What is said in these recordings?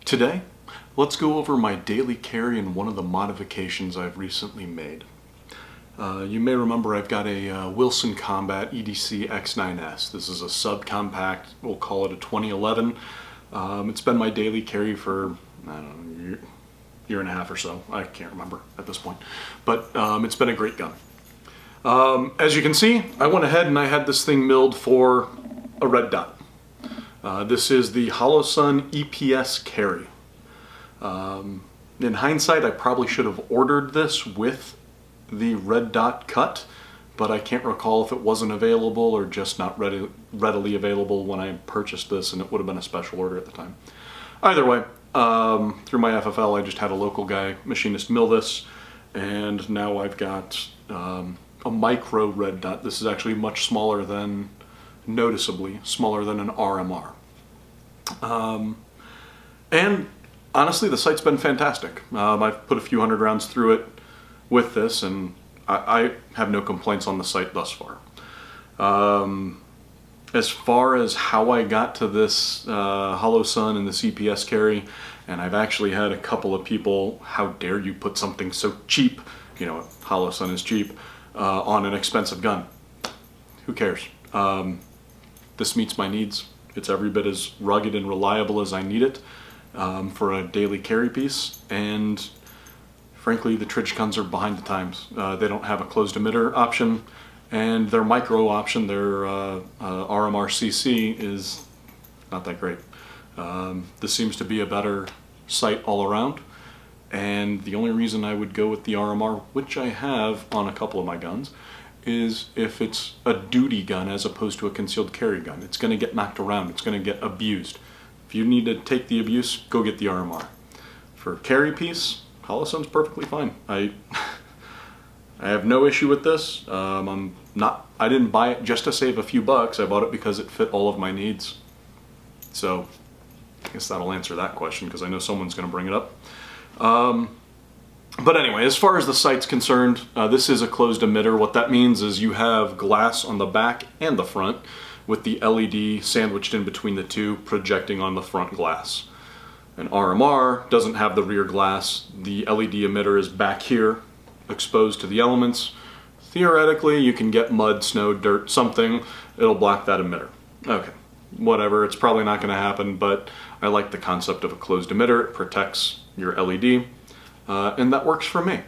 Today, let's go over my daily carry and one of the modifications I've recently made. You may remember I've got a Wilson Combat EDC X9S. This is a subcompact, we'll call it a 2011. It's been my daily carry for, I don't know, year and a half or so. I can't remember at this point. But it's been a great gun. As you can see, I went ahead and I had this thing milled for a red dot. This is the Holosun EPS Carry. In hindsight, I probably should have ordered this with the red dot cut, but I can't recall if it wasn't available or just not readily available when I purchased this, and it would have been a special order at the time. Either way, through my FFL, I just had a local guy, machinist, mill this, and now I've got a micro red dot. This is actually much smaller than, noticeably smaller than an RMR. And honestly, the sight's been fantastic. I've put a few hundred rounds through it with this, and I have no complaints on the sight thus far. As far as how I got to this Holosun and this EPS carry, and I've actually had a couple of people, how dare you put something so cheap, you know, Holosun is cheap, on an expensive gun. Who cares? This meets my needs. It's every bit as rugged and reliable as I need it for a daily carry piece, and frankly, the Tridge guns are behind the times. They don't have a closed emitter option, and their micro option, their RMR CC, is not that great. This seems to be a better sight all around, and the only reason I would go with the RMR, which I have on a couple of my guns, is if it's a duty gun as opposed to a concealed carry gun. It's going to get knocked around, it's going to get abused. If you need to take the abuse, go get the RMR. For carry piece, Holosun's perfectly fine. I have no issue with this. I didn't buy it just to save a few bucks. I bought it because it fit all of my needs. So I guess that'll answer that question, because I know someone's going to bring it up. But anyway, as far as the sight's concerned, this is a closed emitter. What that means is you have glass on the back and the front, with the LED sandwiched in between the two, projecting on the front glass. An RMR doesn't have the rear glass. The LED emitter is back here, exposed to the elements. Theoretically, you can get mud, snow, dirt, something. It'll block that emitter. Okay, whatever. It's probably not going to happen, but I like the concept of a closed emitter. It protects your LED, and that works for me.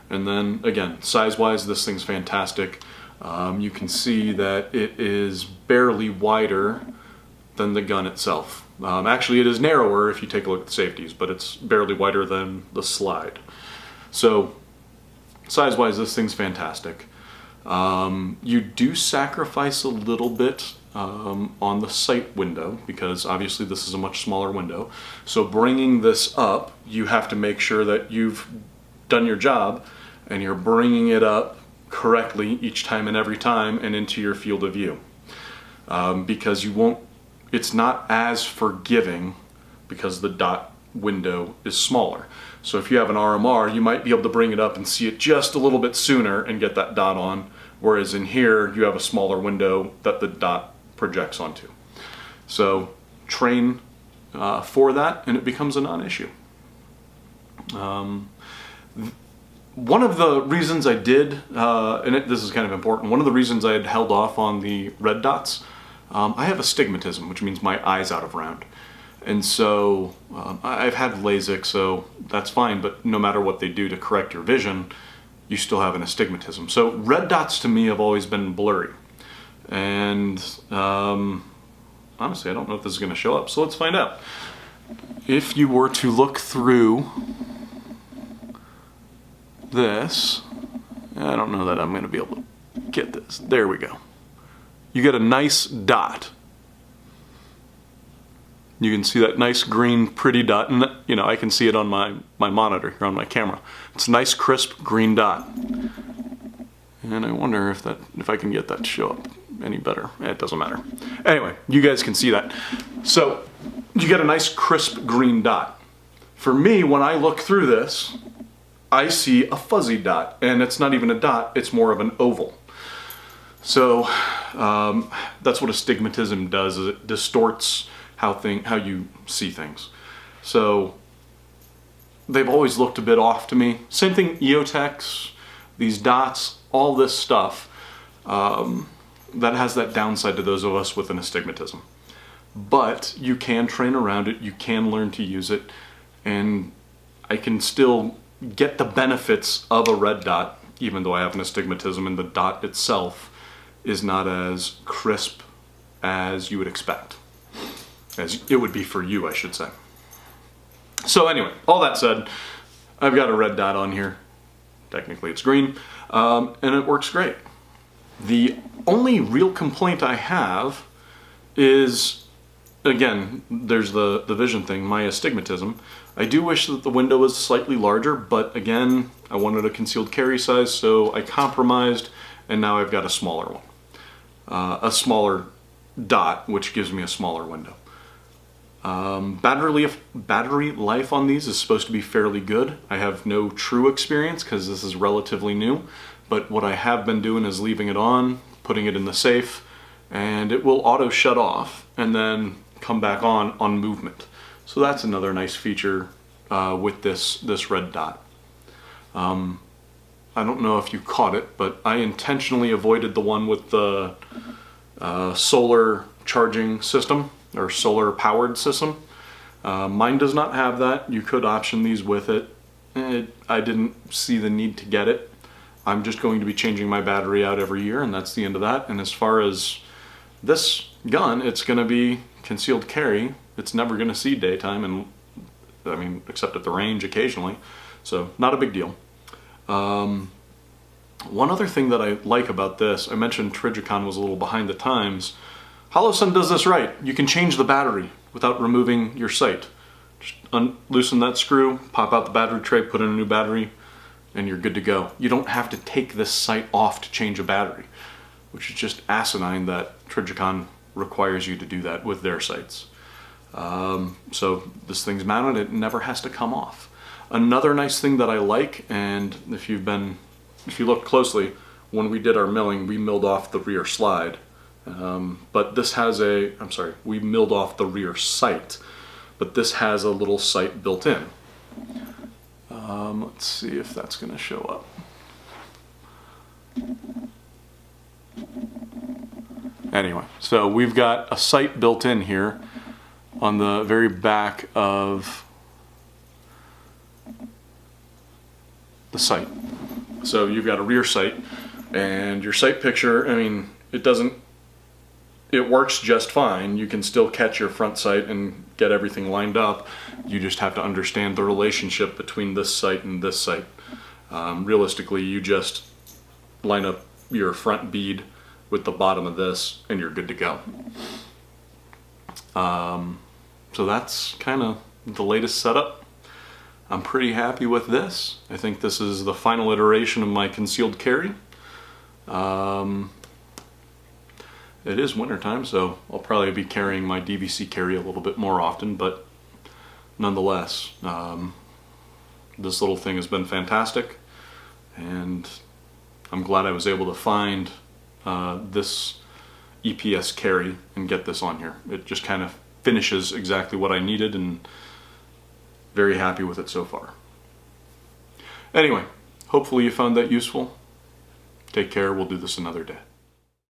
And then, again, size-wise, this thing's fantastic. You can see that it is barely wider than the gun itself. Actually, it is narrower if you take a look at the safeties, but it's barely wider than the slide. So, size-wise, this thing's fantastic. You do sacrifice a little bit on the sight window, because obviously this is a much smaller window. So bringing this up, you have to make sure that you've done your job and you're bringing it up correctly each time and every time and into your field of view. Because it's not as forgiving because the dot window is smaller. So if you have an RMR, you might be able to bring it up and see it just a little bit sooner and get that dot on, whereas in here you have a smaller window that the dot projects onto. So train for that and it becomes a non-issue. One of the reasons I did, this is kind of important, one of the reasons I had held off on the red dots, I have astigmatism, which means my eye's out of round. And so I've had LASIK, so that's fine, but no matter what they do to correct your vision, you still have an astigmatism. So red dots to me have always been blurry. And honestly, I don't know if this is going to show up, so let's find out. If you were to look through this, I don't know that I'm going to be able to get this. There we go. You get a nice dot. You can see that nice green pretty dot, and you know, I can see it on my monitor here on my camera. It's a nice crisp green dot. And I wonder if I can get that to show up any better. It doesn't matter. Anyway, you guys can see that. So you get a nice crisp green dot. For me, when I look through this, I see a fuzzy dot, and it's not even a dot, it's more of an oval. So that's what astigmatism does, is it distorts how you see things. So they've always looked a bit off to me. Same thing, EOTechs, these dots, all this stuff that has that downside to those of us with an astigmatism. But you can train around it, you can learn to use it, and I can still get the benefits of a red dot, even though I have an astigmatism and the dot itself is not as crisp as you would expect. As it would be for you, I should say. So anyway, all that said, I've got a red dot on here. Technically it's green, and it works great. The only real complaint I have is, again, there's the vision thing, my astigmatism. I do wish that the window was slightly larger, but again, I wanted a concealed carry size, so I compromised, and now I've got a smaller one. A smaller dot, which gives me a smaller window. Battery life on these is supposed to be fairly good. I have no true experience because this is relatively new, but what I have been doing is leaving it on, putting it in the safe, and it will auto shut off and then come back on movement. So that's another nice feature with this red dot. I don't know if you caught it, but I intentionally avoided the one with the solar charging system or solar powered system. Mine does not have that. You could option these with it. I didn't see the need to get it. I'm just going to be changing my battery out every year, and that's the end of that. And as far as this gun, it's going to be concealed carry. It's never going to see daytime, and I mean, except at the range occasionally. So not a big deal. One other thing that I like about this, I mentioned Trijicon was a little behind the times. Holosun does this right. You can change the battery without removing your sight. Just loosen that screw, pop out the battery tray, put in a new battery, and you're good to go. You don't have to take this sight off to change a battery, which is just asinine that Trijicon requires you to do that with their sights. So this thing's mounted, it never has to come off. Another nice thing that I like, and if you look closely, when we did our milling, we milled off the rear slide. But this has we milled off the rear sight, but this has a little sight built in. Let's see if that's going to show up. Anyway, so we've got a sight built in here on the very back of the sight. So you've got a rear sight, and your sight picture, I mean, it works just fine. You can still catch your front sight and get everything lined up. You just have to understand the relationship between this sight and this sight. Realistically, you just line up your front bead with the bottom of this and you're good to go. So that's kind of the latest setup. I'm pretty happy with this. I think this is the final iteration of my concealed carry. It is wintertime, so I'll probably be carrying my DVC carry a little bit more often, but nonetheless, this little thing has been fantastic, and I'm glad I was able to find this EPS carry and get this on here. It just kind of finishes exactly what I needed, and very happy with it so far. Anyway, hopefully you found that useful. Take care, we'll do this another day.